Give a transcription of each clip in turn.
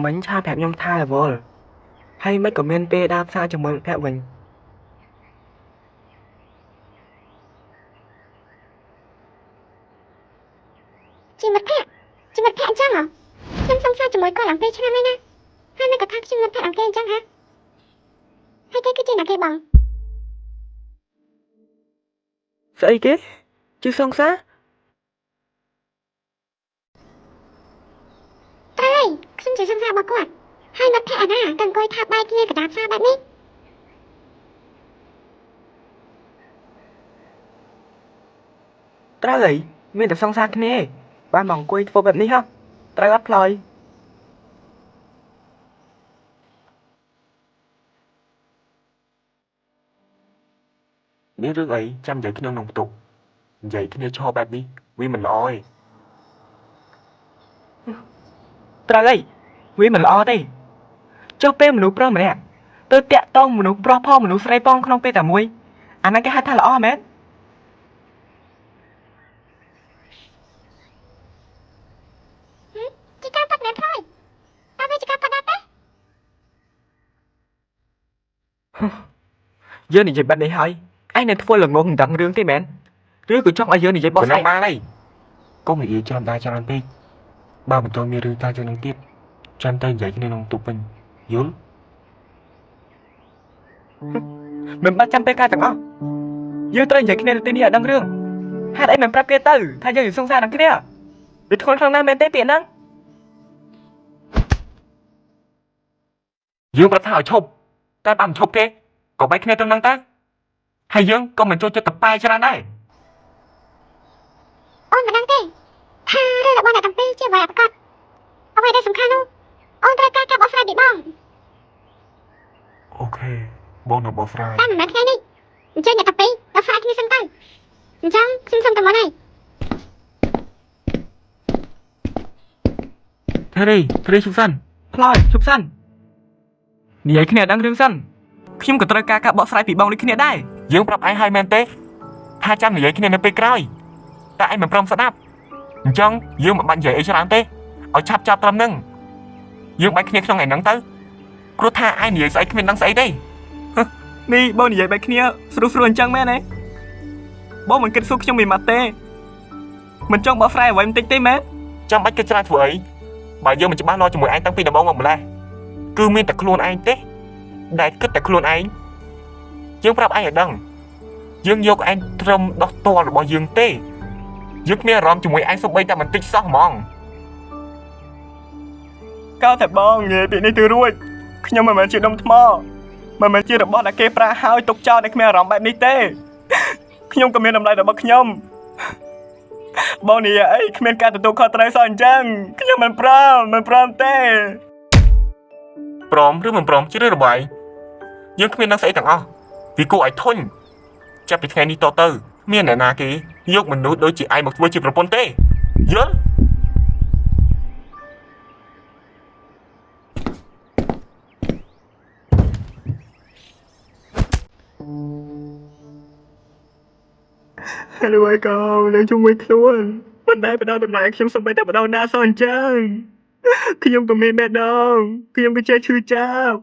mình cha phép nhom tha là vô hay mấy comment pe đáp sao cho mình phép mình chị mất phép chắc hả nhưng xong sao cho mới coi làm pe cho năm nay nè hai mấy cái thằng chị mất phép làm pe chắc hả hay cái chị là cái bằng sao ý kế chứ xong xa trời ơi xin chị xong sao mà quạt hai mất phép à cần coi tháp bay kia cả đạp sao bạn đi trời ơi mình tập xong xa cái này ba mong quay vôแบบนี้ ha trời áp lời nếu đứa ấy chăm dạy cái nông nông tục dạy cái này cho bạn đi vì mình lòi trời ơi vì mình lò đi cho pe mình nụ pro mà nè tôi tẹt tông mình nụ pro po mình nụ sray pong không pe tả mui anh ấy cái hai thằng lò mẹ chị cao bắt nè thôi tao với chị cao bắt đạp đấy giờ này dạy bạn này hay anh này thôi là ngon đặng rương thế mẹ rứa của trong ai giờ này dạy boss ba đây có người yêu cho ta cho anh đi ba mình tôi nghe rương ta cho năng tiếp cho anh tay dạy cái này nông tục mình dối mình bắt trăm PK chẳng không giờ tôi dạy cái này là tên địa đăng rương hai đấy mình prep kia tử thay giờ xong xa đằng kia nè để con thằng nam mình tên tiền đăng dương bắt thảo chụp ta bằng chụp thế có bách kia trong năng ta hay dương con mình cho tập bài cho anh đây ôn mà đang tê tha đây là bọn là tầm pe chưa vào con ở ngoài đây sủng khăn luôn ôn trai ca ca bỏ phải bị bong ok bon nó bỏ fry ta mình nói thế đi chơi nhà tập pe nó phải như sân tay chăng xin xong tầm món này thế đi chụp sân Floyd chụp sânนี่ไอ้เนี่ยดังเรื่องสั้นខ្ញុំក៏ត្រូវការការបកស្រាយពីបងដូចគ្នាដែរយើងប្រាប់ឯងឲ្យមែនទេថាចាំនិយាយគ្នានៅពេលក្រោយតែឯងមិនព្រមស្ដាប់អញ្ចឹងយើងមិនបាច់និយាយអីច្រើនទេឲ្យឆាប់ចាប់ត្រឹមហ្នឹងយើងបែកគ្នាក្នុងឯហ្នឹងទៅព្រោះថាឯងនិយាយស្អីគ្មានដឹងស្អីទេនេះបងនិយាយបែកគ្នាស្រួលអញ្ចឹងមែនទេបងមិនគិតសួរខ្ញុំមិនមកទេមិនចង់បកស្រាយអ្វីបន្តិចទេមែនចាំបាច់គិតច្រើនធ្វើអីបើយើងមិនច្បាស់លាស់ជាមួយឯងតាំងពីដំបូងមកម្ល៉េះគឺមានតែខ្លួនឯងទេដែលគិតតែខ្លួនឯងយើងប្រាប់ឯងឲ្យដឹងយើងយកឯងត្រឹមដោះតលរបស់យើងទេយើងគ្មានអារម្មណ៍ជាមួយឯងសូម្បីតែបន្តិចសោះហ្មងកោតែបងនិយាយពីនេះទៅរួចខ្ញុំមិនមែនជាដុំថ្មមិនមែនជារបស់ដែលគេប្រាហើយទុកចោលតែគ្មានអារម្មណ៍បែបនេះទេខ្ញុំក៏មានតម្លៃរបស់ខ្ញុំបងនិយាយអីគ្មានការទទួលខុសត្រូវសោះអញ្ចឹងខ្ញុំមិនព្រមទេព្រមឬមិនព្រមជារឿងរបស់ឯងយើងគ្មានដឹងស្អីទាំងអស់វាគួរឲ្យធុញចាប់ពីថ្ងៃនេះតទៅមានអ្នកណាគេយកមនុស្សដូចជាឯងមកធ្វើជាប្រពន្ធទេយល់ហើយក៏នឹងជួយខ្លួនមិនដែលបដោតតម្លៃខ្ញុំសំបីតែបដោតណាសោះអញ្ចឹងខ្ញុំក៏មានដែរដងខ្ញុំក៏ចេះឈឺចាប់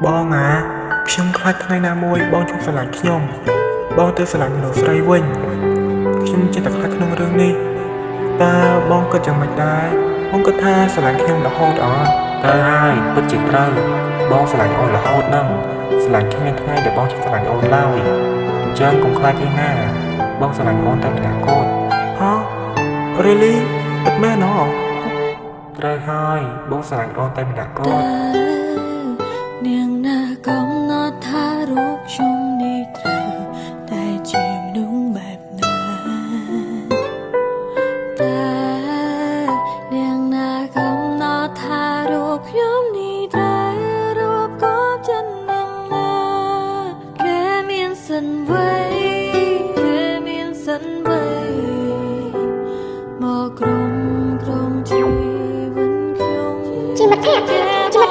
បងអាខ្ញុំខ្លាចថ្ងៃណាមួយបងជួបស្រឡាញ់ខ្ញុំបងទៅស្រឡាញ់មនុស្សស្រីវិញខ្ញុំចិត្តតែខ្លាចក្នុងរឿងនេះតើបងគិតយ៉ាងម៉េចដែរបងគិតថាស្រឡាញ់ខ្ញុំរហូតអត់តើហើយពិតជាត្រូវបងស្រឡាញ់អូនរហូតណាស់ស្រឡាញ់គ្មានថ្ងៃដែលបងជិះស្រឡាញ់អូនឡើយអញ្ចឹងកុំខ្លាចទេណាបងស្រឡាញ់អូនតែម្នាក់គត់ហ៎ Really ពិតមែនហ៎ត្រូវហើយបងស្រឡាញ់អូនតែម្នាក់គត់ នាងណាកំណត់ថារូបខ្ញុំនេះត្រូវតែជាមនុស្សបែបណាតែនាងណាកំណត់ថារូបខ្ញុំនេះត្រូវរូបក៏ចិត្តនាងណាគេមានសិនវ័យគេមានសិនវ័យមកក្រុងជីវិតខ្ញុំ ជាមិត្តភក្តិ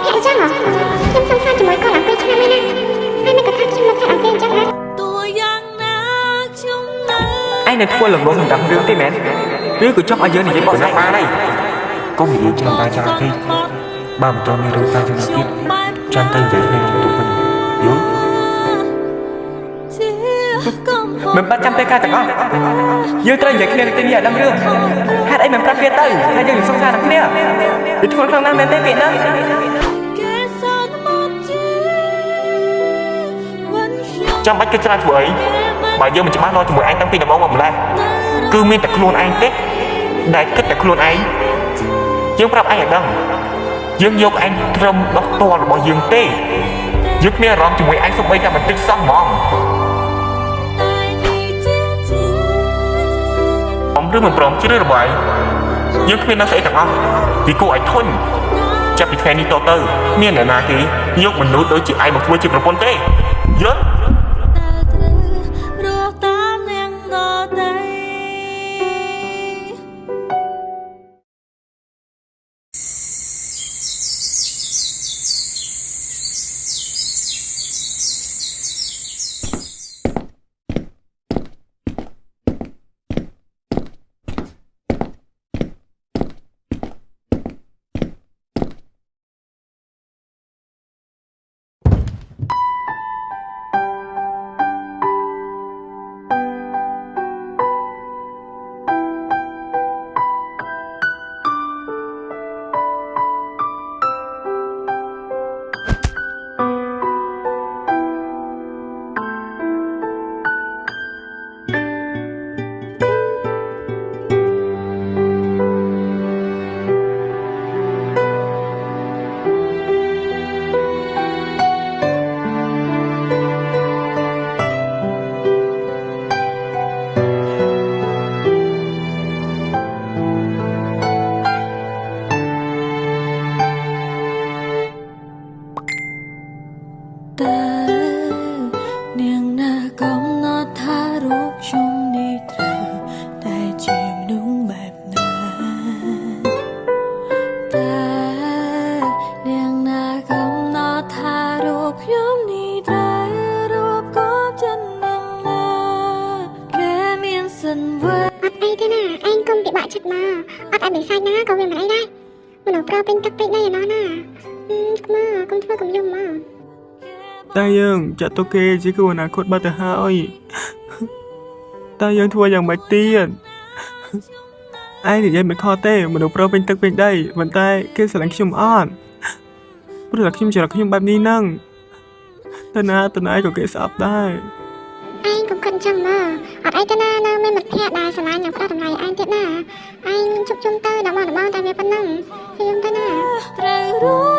អញ្ចឹងហ៎ខ្ញុំសង្សារជាមួយគាត់ឡើងពេលឆ្នាំនេះណាហើយនឹងក៏ថាខ្ញុំមិត្តភក្តិអង្គអញ្ចឹងហ៎ តួយ៉ាងណាខ្ញុំនៅ ឯងនៅធ្វើល្ងងនឹងតាមរឿងទេមែនឬក៏ចង់ឲ្យយើងនិយាយបកស្រាយបានហើយកុំនិយាយច្រើនតែច្រើនពេកបើមិនទាន់មានរឿងតែចំណុចទៀតចាំទៅនិយាយគ្នាទៅវិញយល់មិនបាច់ចាំពេលការទាំងអស់យើងត្រូវនិយាយគ្នាទៅនេះឲ្យដឹងរឿងហេតុអីមិនប្រាប់គេទៅថាយើងនឹងសង្សារនឹងគ្នាវាធ្វើខ្លាំងណាស់មែនទេពេលហ្នឹង ចាំបាច់គេច្រើនធ្វើអីបើយើងមិនច្បាស់លាស់ជាមួយឯងតាំងពីដំបូងមកម្ល៉េះគឺមានតែខ្លួនឯងទេដែលគិតតែខ្លួនឯងយើងប្រាប់ឯងឲ្យដឹងយើងយកឯងត្រឹមដោះតលរបស់យើងទេយើងគ្មានអារម្មណ៍ជាមួយឯងសូម្បីតែបន្តិចសោះហ្មងអំឬមិនព្រមជ្រើសរបស់ឯងយើងគ្មាននៅស្អីទាំងអស់វាគួរឲ្យធន់ចាប់ពីថ្ងៃនេះតទៅមានអ្នកណាគេយកមនុស្សដូចជាឯងមកធ្វើជាប្រពន្ធទេយល់ តើនាងណាកំណត់ថារូបខ្ញុំនេះត្រូវតែជាមនុស្សបែបណាតើនាងណាកំណត់ថារូបខ្ញុំនេះត្រូវរូបក៏ចិត្តនាងណាគេមានសិនវ័យ អត់អីទេណាឯងកុំពិបាកចិត្តមកអត់ឲ្យមិនសាច់ណាក៏វាមិនអីដែរមនុស្សប្រុសពេញទឹកពេកដែរឯណោះណាកុំធ្វើកុំយំមក តែយើងចាត់ទុកគេជាគូអនាគតបាត់ទៅហើយតែយើងធ្វើយ៉ាងម៉េចទៀតឯងនិយាយមិនខុសទេមនុស្សប្រុសពេញទឹកពេញដីប៉ុន្តែគេស្រឡាញ់ខ្ញុំអត់ព្រោះតែខ្ញុំចរិតខ្ញុំបែបនេះហ្នឹងតែណាក៏គេស្អប់ដែរ ឯងកុំគិតអញ្ចឹងមកអត់អីទេណានៅមានមិត្តភក្តិដែលស្រឡាញ់និងផ្ដោតតម្លៃឯងទៀតណាឯងជប់ជុំទៅដល់មកតែវាប៉ុណ្ណឹងជុំទៅណា ត្រូវ